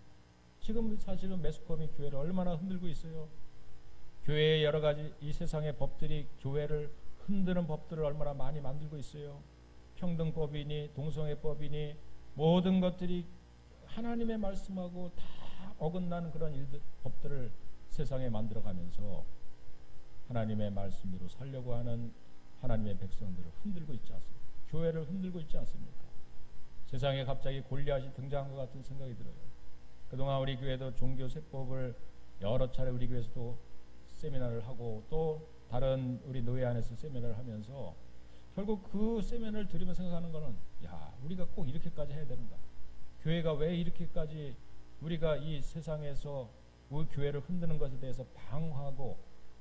지금 사실은 매스컴이 교회를 얼마나 흔들고 있어요. 교회의 여러 가지 이 세상의 법들이 교회를 흔드는 법들을 얼마나 많이 만들고 있어요. 평등법이니 동성애법이니 모든 것들이 하나님의 말씀하고 다 어긋나는 그런 일들, 법들을 세상에 만들어가면서 하나님의 말씀대로 살려고 하는 하나님의 백성들을 흔들고 있지 않습니까? 교회를 흔들고 있지 않습니까? 세상에 갑자기 골리앗이 등장한 것 같은 생각이 들어요. 그동안 우리 교회도 종교세법을 여러 차례 우리 교회에서도 세미나를 하고 또 다른 우리 노예 안에서 세미나를 하면서 결국 그 세미나를 들으면서 생각하는 거는, 야, 우리가 꼭 이렇게까지 해야 되는가? 교회가 왜 이렇게까지 우리가 이 세상에서 우리 교회를 흔드는 것에 대해서 방어하고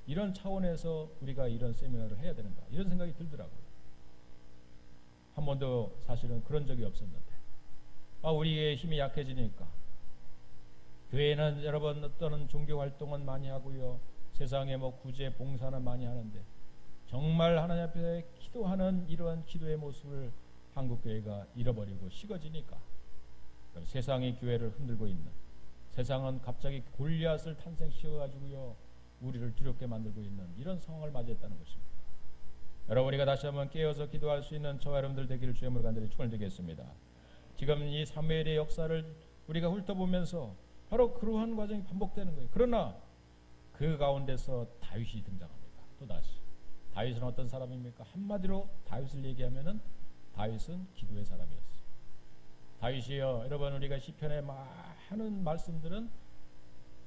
이런 차원에서 우리가 이런 세미나를 해야 되는가? 이런 생각이 들더라고요. 한 번도 사실은 그런 적이 없었는데, 우리의 힘이 약해지니까 교회는 여러분 어떤 종교 활동은 많이 하고요, 세상에 뭐 구제 봉사는 많이 하는데 정말 하나님 앞에 기도하는 이러한 기도의 모습을 한국 교회가 잃어버리고 식어지니까 세상이 교회를 흔들고 있는, 세상은 갑자기 골리앗을 탄생시켜가지고요 우리를 두렵게 만들고 있는 이런 상황을 맞이했다는 것입니다. 여러분, 우리가 다시 한번 깨어서 기도할 수 있는 저와 여러분들 되기를 주의 이름으로 간절히 축원드리겠습니다. 지금 이 사무엘의 역사를 우리가 훑어보면서 바로 그러한 과정이 반복되는 거예요. 그러나 그 가운데서 다윗이 등장합니다. 또다시 다윗은 어떤 사람입니까? 한마디로 다윗을 얘기하면은 다윗은 기도의 사람이었어요. 다윗이요, 여러분, 우리가 시편의 많은 말씀들은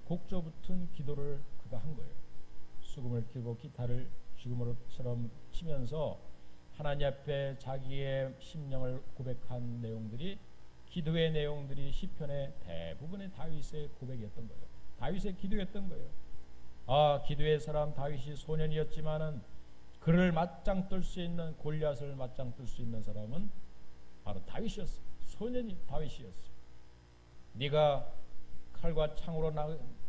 곡조 붙은 기도를 그가 한 거예요. 수금을 켜고 기타를 죽음으로처럼 치면서 하나님 앞에 자기의 심령을 고백한 내용들이, 기도의 내용들이 시편의 대부분의 다윗의 고백이었던 거예요. 다윗의 기도였던 거예요. 기도의 사람 다윗이 소년이었지만은 그를 맞짱 뜰 수 있는, 골리앗을 맞짱 뜰 수 있는 사람은 바로 다윗이었어요. 소년이 다윗이었어요. 네가 칼과 창으로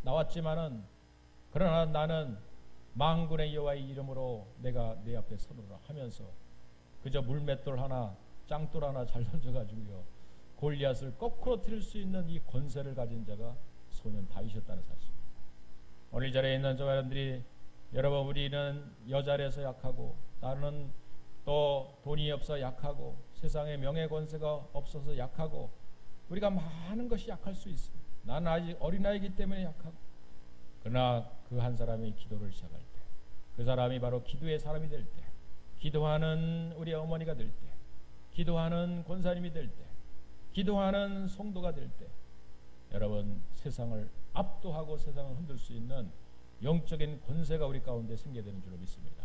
나왔지만은 그러나 나는 만군의 여호와의 이름으로 내가 내 앞에 서노라 하면서 그저 물맷돌 하나, 짱돌 하나 잘 던져가지고요 골리앗을 거꾸로 틀 수 있는 이 권세를 가진 자가 소년 다윗이었다는 사실입니다. 오늘 이 자리에 있는 저와 여러분들이, 여러분, 우리는 여자라서 약하고, 나는 또 돈이 없어 약하고, 세상에 명예 권세가 없어서 약하고, 우리가 많은 것이 약할 수 있습니다. 나는 아직 어린아이이기 때문에 약하고, 그러나 그 한 사람이 기도를 시작할 때, 그 사람이 바로 기도의 사람이 될 때, 기도하는 우리 어머니가 될 때, 기도하는 권사님이 될 때, 기도하는 성도가 될 때, 여러분, 세상을 압도하고 세상을 흔들 수 있는 영적인 권세가 우리 가운데 생겨야 되는 줄로 믿습니다.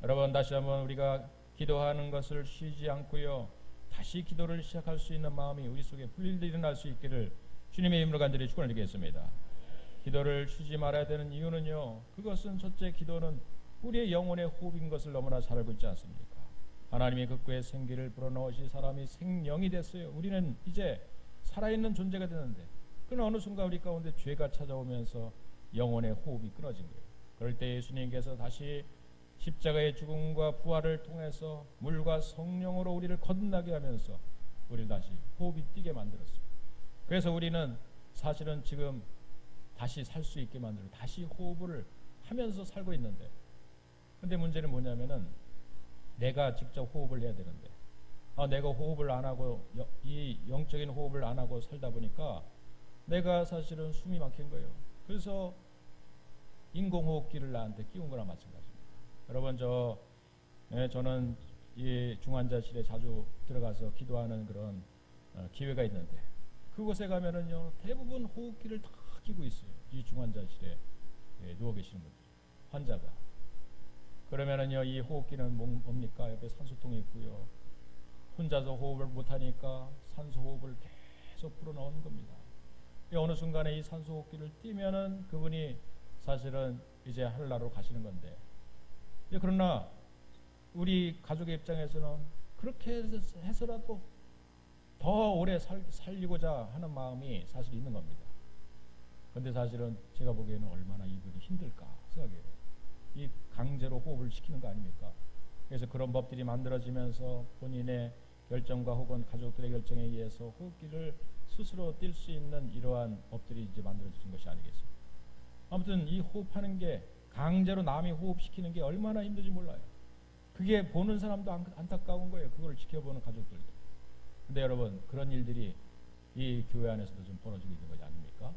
여러분, 다시 한번 우리가 기도하는 것을 쉬지 않고요 다시 기도를 시작할 수 있는 마음이 우리 속에 불일이 일어날 수 있기를 주님의 이름으로 간절히 축원드리겠습니다. 기도를 쉬지 말아야 되는 이유는요, 그것은 첫째, 기도는 우리의 영혼의 호흡인 것을 너무나 잘 알고 있지 않습니까? 하나님이 극구의 생기를 불어넣으시 사람이 생명이 됐어요. 우리는 이제 살아있는 존재가 되는데, 그러나 어느 순간 우리 가운데 죄가 찾아오면서 영혼의 호흡이 끊어진 거예요. 그럴 때 예수님께서 다시 십자가의 죽음과 부활을 통해서 물과 성령으로 우리를 거듭나게 하면서 우리를 다시 호흡이 뛰게 만들었어요. 그래서 우리는 사실은 지금 다시 살 수 있게 만들고 다시 호흡을 하면서 살고 있는데, 근데 문제는 뭐냐면은 내가 직접 호흡을 해야 되는데, 내가 호흡을 안 하고, 이 영적인 호흡을 안 하고 살다 보니까 내가 사실은 숨이 막힌 거예요. 그래서 인공호흡기를 나한테 끼운 거나 마찬가지입니다. 여러분, 저는 이 중환자실에 자주 들어가서 기도하는 그런 기회가 있는데 그곳에 가면은요 대부분 호흡기를 다 끼고 있어요. 이 중환자실에 누워 계시는 분들 환자가 그러면은요 이 호흡기는 뭡니까? 옆에 산소통이 있고요. 혼자서 호흡을 못하니까 산소 호흡을 계속 불어넣는 겁니다. 어느 순간에 이 산소 호흡기를 띄면은 그분이 사실은 이제 하늘나라로 가시는 건데 그러나 우리 가족의 입장에서는 그렇게 해서라도 더 오래 살리고자 하는 마음이 사실 있는 겁니다. 그런데 사실은 제가 보기에는 얼마나 이분이 힘들까 생각해요. 이 강제로 호흡을 시키는 거 아닙니까? 그래서 그런 법들이 만들어지면서 본인의 결정과 혹은 가족들의 결정에 의해서 호흡기를 스스로 뛸 수 있는 이러한 법들이 이제 만들어진 것이 아니겠습니까? 아무튼 이 호흡하는 게 강제로 남이 호흡시키는 게 얼마나 힘든지 몰라요. 그게 보는 사람도 안타까운 거예요. 그걸 지켜보는 가족들도. 근데 여러분 그런 일들이 이 교회 안에서도 좀 벌어지고 있는 것이 아닙니까?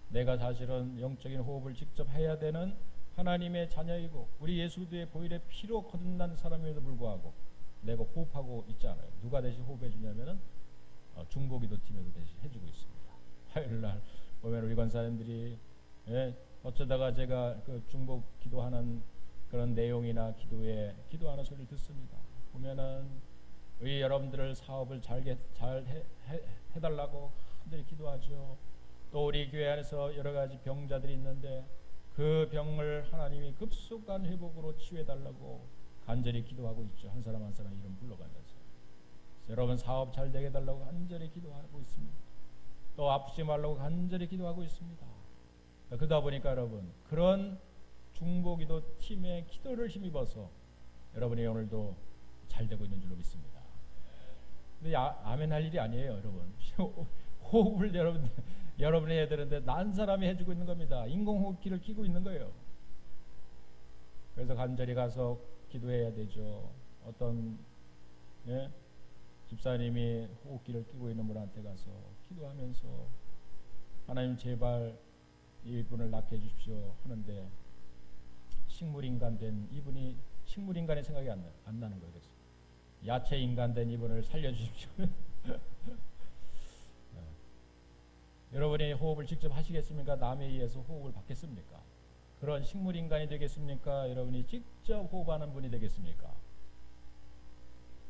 내가 사실은 영적인 호흡을 직접 해야 되는 하나님의 자녀이고 우리 예수 그리스도의 보혈의 피로 거듭난 사람임에도 불구하고 내가 호흡하고 있지 않아요. 누가 대신 호흡해 주냐면은 중보기도 팀에도 대신 해주고 있습니다. 화요일날 보면 우리 권사님들이 어쩌다가 제가 그 중보 기도하는 그런 내용이나 기도하는 소리를 듣습니다. 보면은 우리 여러분들을 사업을 잘 해달라고 간절히 기도하죠. 또 우리 교회 안에서 여러 가지 병자들이 있는데 그 병을 하나님이 급속한 회복으로 치유해달라고 간절히 기도하고 있죠. 한 사람 한 사람 이름 불러가면서 여러분 사업 잘 되게 해달라고 간절히 기도하고 있습니다. 또 아프지 말라고 간절히 기도하고 있습니다. 그러다 보니까 여러분 그런 중보기도 팀의 기도를 힘입어서 여러분이 오늘도 잘 되고 있는 줄로 믿습니다. 근데 아멘 할 일이 아니에요, 여러분. 호흡을 여러분이 해야 되는데 난 사람이 해주고 있는 겁니다. 인공호흡기를 끼고 있는 거예요. 그래서 간절히 가서 기도해야 되죠. 어떤 집사님이 호흡기를 끼고 있는 분한테 가서 기도하면서 하나님 제발 이분을 낫게 해주십시오 하는데 식물인간 된 이분이 식물인간의 생각이 안 나는 거예요. 그래서 야채인간 된 이분을 살려주십시오. 여러분이 호흡을 직접 하시겠습니까? 남에 의해서 호흡을 받겠습니까? 그런 식물인간이 되겠습니까? 여러분이 직접 호흡하는 분이 되겠습니까?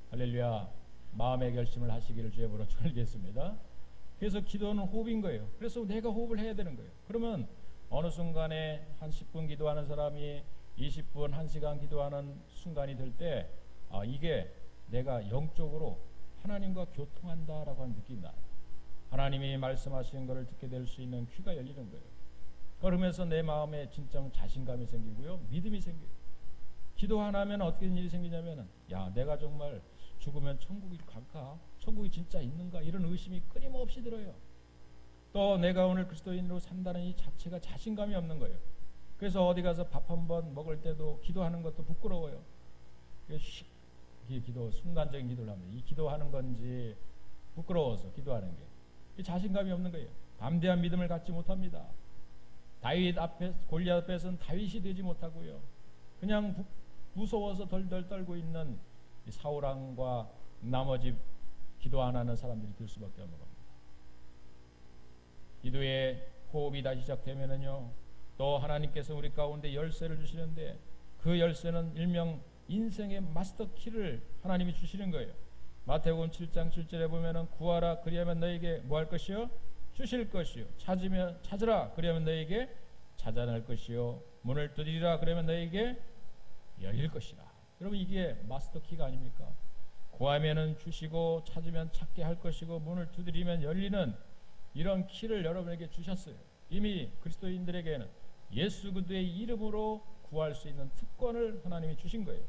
할렐루야. 마음의 결심을 하시기를 주의 이름으로 축원드리겠습니다. 그래서 기도는 호흡인 거예요. 그래서 내가 호흡을 해야 되는 거예요. 그러면 어느 순간에 한 10분 기도하는 사람이 20분, 1시간 기도하는 순간이 될 때 이게 내가 영적으로 하나님과 교통한다라고 하는 느낌이 나요. 하나님이 말씀하시는 것을 듣게 될 수 있는 귀가 열리는 거예요. 그러면서 내 마음에 진짜 자신감이 생기고요. 믿음이 생겨요. 기도 하나 하면 어떻게 일이 생기냐면은 내가 정말 죽으면 천국이 갈까? 천국이 진짜 있는가? 이런 의심이 끊임없이 들어요. 또 내가 오늘 그리스도인으로 산다는 이 자체가 자신감이 없는 거예요. 그래서 어디 가서 밥 한번 먹을 때도 기도하는 것도 부끄러워요. 순간적인 기도를 합니다. 이 기도하는 건지 부끄러워서 기도하는 게 자신감이 없는 거예요. 담대한 믿음을 갖지 못합니다. 골리앗 앞에서는 다윗이 되지 못하고요. 그냥 무서워서 덜덜 떨고 있는 사울 왕과 나머지 기도 안 하는 사람들이 될 수밖에 없는 겁니다. 기도의 호흡이 다시 시작되면은요, 또 하나님께서 우리 가운데 열쇠를 주시는데 그 열쇠는 일명 인생의 마스터 키를 하나님이 주시는 거예요. 마태복음 7장 7절에 보면은 구하라 그리하면 너에게 뭐 할 것이요? 주실 것이요. 찾으라 그리하면 너에게 찾아낼 것이요. 문을 두드리라 그러면 너에게 열릴 것이라. 여러분 이게 마스터 키가 아닙니까? 구하면은 주시고 찾으면 찾게 할 것이고 문을 두드리면 열리는 이런 키를 여러분에게 주셨어요. 이미 그리스도인들에게는 예수 그리스도의 이름으로 구할 수 있는 특권을 하나님이 주신 거예요.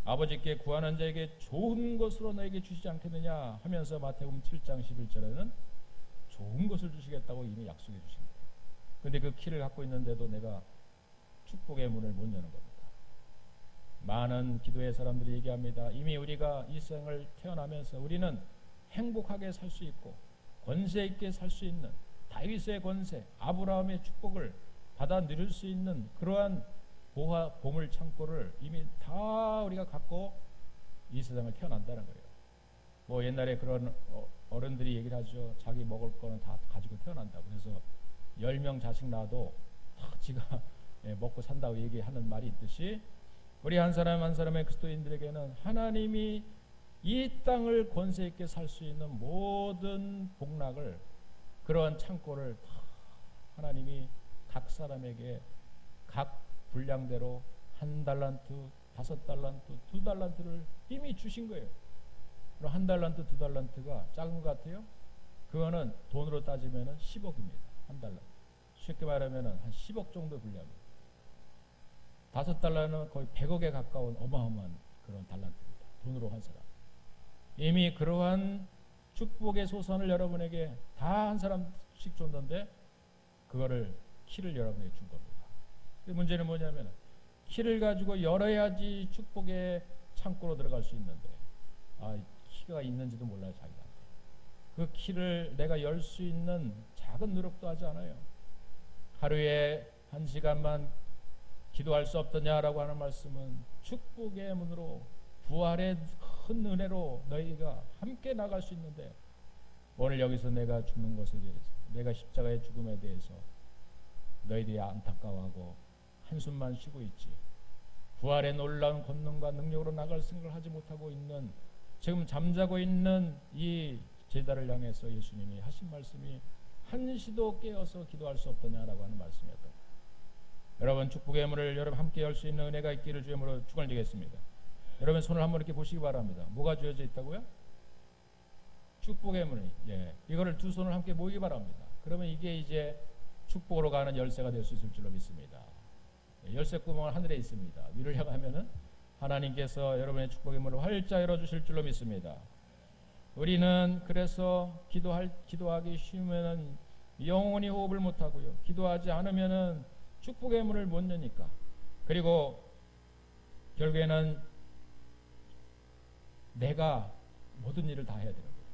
아버지께 구하는 자에게 좋은 것으로 너에게 주시지 않겠느냐 하면서 마태복음 7장 11절에는 좋은 것을 주시겠다고 이미 약속해 주신 거예요. 그런데 그 키를 갖고 있는데도 내가 축복의 문을 못 여는 겁니다. 많은 기도의 사람들이 얘기합니다. 이미 우리가 이 생을 태어나면서 우리는 행복하게 살 수 있고 권세 있게 살 수 있는 다윗의 권세, 아브라함의 축복을 받아 누릴 수 있는 그러한 보물 창고를 이미 다 우리가 갖고 이 세상을 태어난다는 거예요. 뭐 옛날에 그런 어른들이 얘기를 하죠. 자기 먹을 거는 다 가지고 태어난다고. 그래서 10명 자식 낳아도 다 지가 먹고 산다고 얘기하는 말이 있듯이 우리 한 사람 한 사람의 그리스도인들에게는 하나님이 이 땅을 권세 있게 살 수 있는 모든 복락을, 그러한 창고를 다 하나님이 각 사람에게 각 분량대로 1달란트, 5달란트, 2달란트를 이미 주신 거예요. 그럼 1달란트, 2달란트가 작은 것 같아요? 그거는 돈으로 따지면 10억입니다. 1달란트. 쉽게 말하면 한 10억 정도 분량입니다. 5달러는 거의 100억에 가까운 어마어마한 그런 달란트입니다. 돈으로 한 사람. 이미 그러한 축복의 소선을 여러분에게 다 한 사람씩 줬는데 그거를 키를 여러분에게 준 겁니다. 문제는 뭐냐면 키를 가지고 열어야지 축복의 창고로 들어갈 수 있는데 키가 있는지도 몰라요. 자기가. 그 키를 내가 열 수 있는 작은 노력도 하지 않아요. 하루에 1시간만 기도할 수 없더냐라고 하는 말씀은 축복의 문으로, 부활의 큰 은혜로 너희가 함께 나갈 수 있는데, 오늘 여기서 내가 죽는 것에 대해서, 내가 십자가의 죽음에 대해서 너희들이 안타까워하고 한숨만 쉬고 있지, 부활의 놀라운 권능과 능력으로 나갈 생각을 하지 못하고 있는, 지금 잠자고 있는 이 제자를 향해서 예수님이 하신 말씀이 한시도 깨어서 기도할 수 없더냐라고 하는 말씀이었던 거예요. 여러분, 축복의 문을 여러분 함께 열 수 있는 은혜가 있기를 주의 이름으로 축원드리겠습니다. 여러분 손을 한번 이렇게 보시기 바랍니다. 뭐가 주어져 있다고요? 축복의 문이. 이거를 두 손을 함께 모이기 바랍니다. 그러면 이게 이제 축복으로 가는 열쇠가 될 수 있을 줄로 믿습니다. 열쇠 구멍은 하늘에 있습니다. 위를 향하면은 하나님께서 여러분의 축복의 문을 활짝 열어주실 줄로 믿습니다. 우리는 그래서 기도하기 쉬우면은 영원히 호흡을 못하고요. 기도하지 않으면은 축복의 문을 못 여니까. 그리고 결국에는 내가 모든 일을 다 해야 되는 거예요.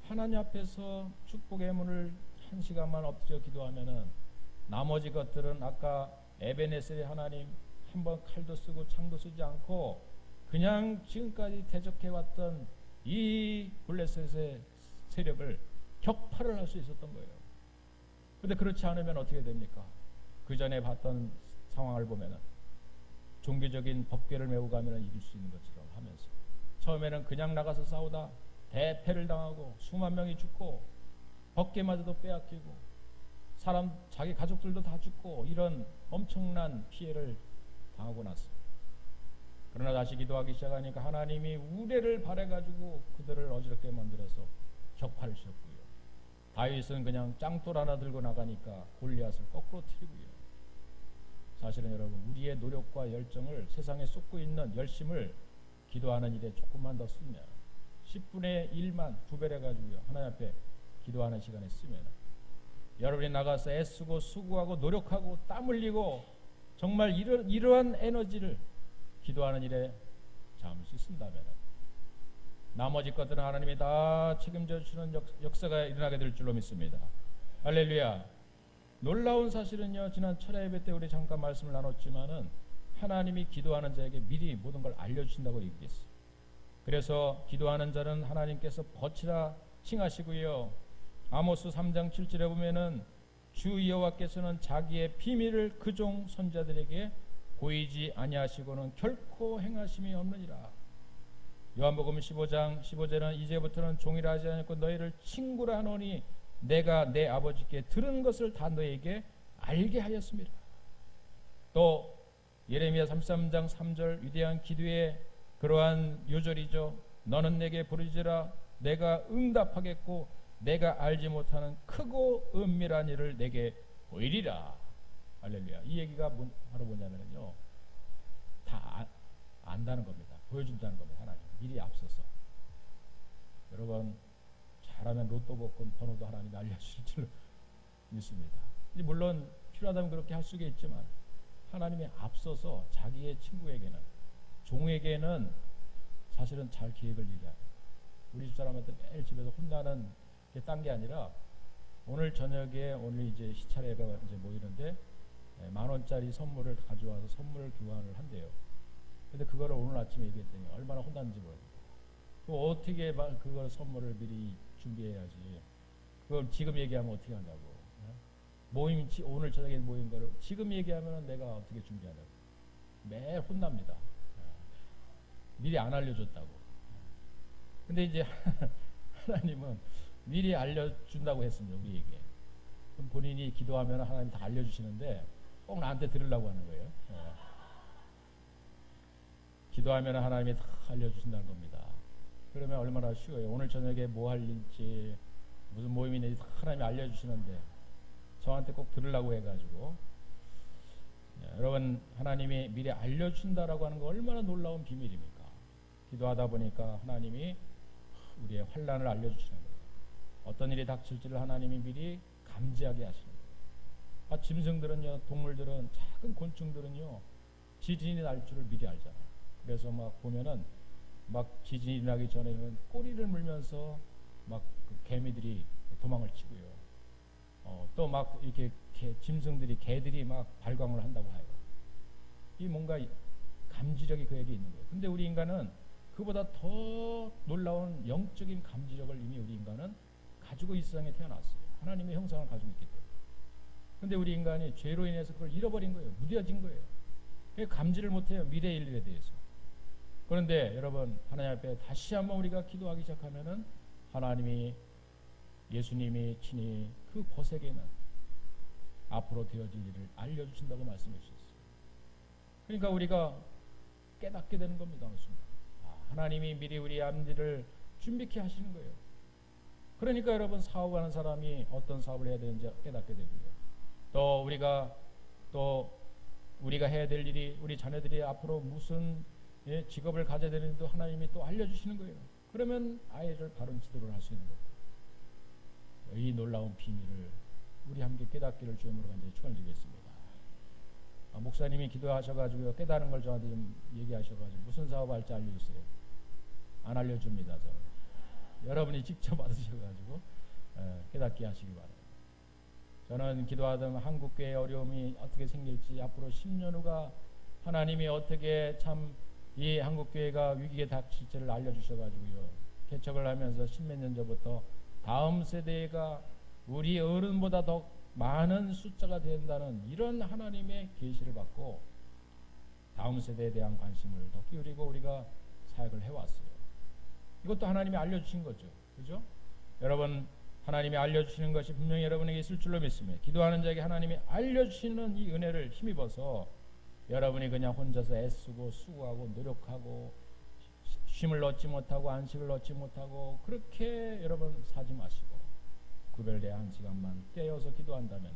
하나님 앞에서 축복의 문을 1시간만 엎드려 기도하면은 나머지 것들은 아까 에베네셀의 하나님 한번 칼도 쓰고 창도 쓰지 않고 그냥 지금까지 대적해왔던 이 블레셋의 세력을 격파를 할 수 있었던 거예요. 그런데 그렇지 않으면 어떻게 됩니까? 그 전에 봤던 상황을 보면은 종교적인 법궤를 메고 가면 이길 수 있는 것처럼 하면서 처음에는 그냥 나가서 싸우다 대패를 당하고 수만 명이 죽고 법궤마저도 빼앗기고 사람 자기 가족들도 다 죽고 이런 엄청난 피해를 당하고 났어요. 그러나 다시 기도하기 시작하니까 하나님이 우레를 발해가지고 그들을 어지럽게 만들어서 격파를 시켰고요. 다윗은 그냥 짱돌 하나 들고 나가니까 골리앗을 거꾸로 튀고요. 사실은 여러분, 우리의 노력과 열정을 세상에 쏟고 있는 열심을 기도하는 일에 조금만 더 쓰면 10분의 1만 구별해가지고요, 하나님 앞에 기도하는 시간에 쓰면 여러분이 나가서 애쓰고 수고하고 노력하고 땀 흘리고 정말 이러한 에너지를 기도하는 일에 잠시 쓴다면 나머지 것들은 하나님이 다 책임져 주시는 역사가 일어나게 될 줄로 믿습니다. 할렐루야. 놀라운 사실은요, 지난 철야 예배 때 우리 잠깐 말씀을 나눴지만은 하나님이 기도하는 자에게 미리 모든 걸 알려주신다고 얘기했어요. 그래서 기도하는 자는 하나님께서 버치라 칭하시고요, 아모스 3장 7절에 보면은 주 여호와께서는 자기의 비밀을 그 종 선자들에게 보이지 아니하시고는 결코 행하심이 없느니라. 요한복음 15장 15절은 이제부터는 종이라 하지 않고 너희를 친구라 하노니 내가 내 아버지께 들은 것을 다 너희에게 알게 하였습니다. 또 예레미야 33장 3절 위대한 기도의 그러한 요절이죠. 너는 내게 부르짖으라 내가 응답하겠고 내가 알지 못하는 크고 은밀한 일을 내게 보이리라. 할렐루야. 이 얘기가 바로 뭐냐면요, 다 안다는 겁니다. 보여준다는 겁니다. 하나님 미리 앞서서. 여러분, 잘하면 로또 복권 번호도 하나님이 알려주실 줄 믿습니다. 물론 필요하다면 그렇게 할 수가 있지만 하나님이 앞서서 자기의 친구에게는, 종에게는 사실은 잘 계획을 얘기해요. 우리 집사람한테 매일 집에서 혼나는 게 딴 게 아니라 오늘 저녁에 오늘 이제 시차례가 이제 모이는데 10,000원짜리 선물을 가져와서 선물 교환을 한대요. 근데 그거를 오늘 아침에 얘기했더니 얼마나 혼났는지 모르겠어요. 어떻게 그걸 선물을 미리 준비해야지. 그걸 지금 얘기하면 어떻게 한다고. 모임, 오늘 저녁에 모인 거를 지금 얘기하면 내가 어떻게 준비하냐고. 매일 혼납니다. 미리 안 알려줬다고. 근데 이제 하나님은 미리 알려준다고 했습니다, 우리에게. 그럼 본인이 기도하면 하나님 다 알려주시는데 꼭 나한테 들으려고 하는 거예요. 기도하면 하나님이 다 알려주신다는 겁니다. 그러면 얼마나 쉬워요. 오늘 저녁에 뭐 할 일지, 무슨 모임이 있는지 다 하나님이 알려주시는데 저한테 꼭 들으려고 해가지고. 여러분, 하나님이 미리 알려준다라고 하는 거 얼마나 놀라운 비밀입니까? 기도하다 보니까 하나님이 우리의 환난을 알려주시는 거예요. 어떤 일이 닥칠지를 하나님이 미리 감지하게 하시는 거예요. 짐승들은요, 동물들은, 작은 곤충들은요, 지진이 날 줄을 미리 알잖아요. 그래서 막 보면은 막 지진이 나기 전에는 꼬리를 물면서 막 그 개미들이 도망을 치고요. 또 막 이렇게 짐승들이, 개들이 막 발광을 한다고 해요. 이 뭔가 감지력이 그에게 있는 거예요. 근데 우리 인간은 그보다 더 놀라운 영적인 감지력을 이미 우리 인간은 가지고 이 세상에 태어났어요. 하나님의 형상을 가지고 있기 때문에. 근데 우리 인간이 죄로 인해서 그걸 잃어버린 거예요. 무뎌진 거예요. 감지를 못해요, 미래의 일에 대해서. 그런데 여러분, 하나님 앞에 다시 한번 우리가 기도하기 시작하면은 하나님이, 예수님이 친히 그 벗에게는 앞으로 되어질 일을 알려주신다고 말씀해 주셨어요. 그러니까 우리가 깨닫게 되는 겁니다. 하나님이 미리 우리 앞일을 준비케 하시는 거예요. 그러니까 여러분, 사업하는 사람이 어떤 사업을 해야 되는지 깨닫게 되고요. 또 우리가 해야 될 일이, 우리 자녀들이 앞으로 무슨 직업을 가져야 되는지도 하나님이 또 알려주시는 거예요. 그러면 아이를 바른 지도를 할 수 있는 거예요. 이 놀라운 비밀을 우리 함께 깨닫기를 주님으로 간절히 축원드리겠습니다. 목사님이 기도하셔가지고 깨달은 걸 저한테 좀 얘기하셔가지고 무슨 사업 할지 알려주세요. 안 알려줍니다. 저는. 여러분이 직접 받으셔가지고 깨닫게 하시기 바랍니다. 저는 기도하던 한국교회의 어려움이 어떻게 생길지, 앞으로 10년 후가 하나님이 어떻게 참 이 한국교회가 위기에 닥칠지를 알려주셔가지고요, 개척을 하면서 10몇 년 전부터 다음 세대가 우리 어른보다 더 많은 숫자가 된다는 이런 하나님의 계시를 받고 다음 세대에 대한 관심을 더 기울이고 우리가 사역을 해왔어요. 이것도 하나님이 알려주신 거죠. 그죠? 여러분, 하나님이 알려주시는 것이 분명히 여러분에게 있을 줄로 믿습니다. 기도하는 자에게 하나님이 알려주시는 이 은혜를 힘입어서 여러분이 그냥 혼자서 애쓰고 수고하고 노력하고 쉼을 얻지 못하고 안식을 얻지 못하고 그렇게 여러분 사지 마시고 구별된 한 시간만 떼어서 기도한다면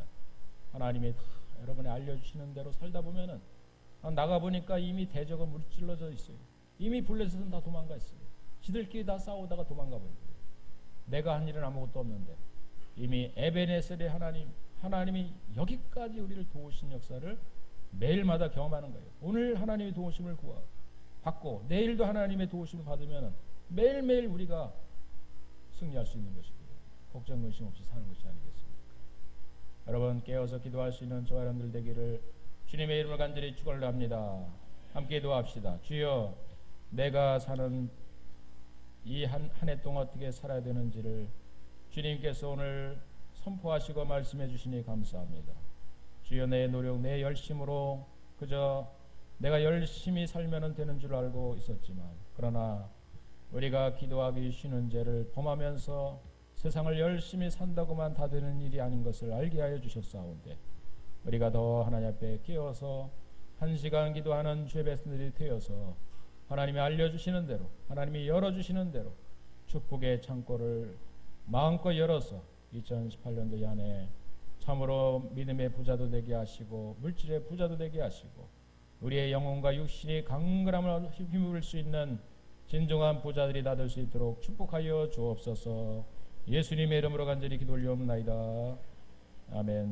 하나님이 다 여러분이 알려주시는 대로 살다 보면은, 나가보니까 이미 대적은 물질러져 있어요. 이미 블레셋은 다 도망가 있어요. 지들끼리 다 싸우다가 도망가 버린 거예요. 내가 한 일은 아무것도 없는데 이미 에베네셀의 하나님이 여기까지 우리를 도우신 역사를 매일마다 경험하는 거예요. 오늘 하나님의 도우심을 받고 내일도 하나님의 도우심을 받으면 매일매일 우리가 승리할 수 있는 것이고요. 걱정 근심 없이 사는 것이 아니겠습니까? 여러분, 깨어서 기도할 수 있는 저와 여러분들 되기를 주님의 이름으로 간절히 축원을 합니다. 함께 기도합시다. 주여, 내가 사는 이 한 해 동안 어떻게 살아야 되는지를 주님께서 오늘 선포하시고 말씀해 주시니 감사합니다. 주여, 내 노력, 내 열심으로 그저 내가 열심히 살면 되는 줄 알고 있었지만, 그러나 우리가 기도하기 쉬는 죄를 범하면서 세상을 열심히 산다고만 다 되는 일이 아닌 것을 알게 하여 주셨사온데, 우리가 더 하나님 앞에 깨어서 한 시간 기도하는 주의 백성들이 되어서 하나님이 알려주시는 대로, 하나님이 열어주시는 대로 축복의 창고를 마음껏 열어서 2018년도 이 안에 참으로 믿음의 부자도 되게 하시고 물질의 부자도 되게 하시고 우리의 영혼과 육신이 강건함을 힘입을 수 있는 진정한 부자들이 다 될 수 있도록 축복하여 주옵소서. 예수님의 이름으로 간절히 기도 올리옵나이다. 아멘.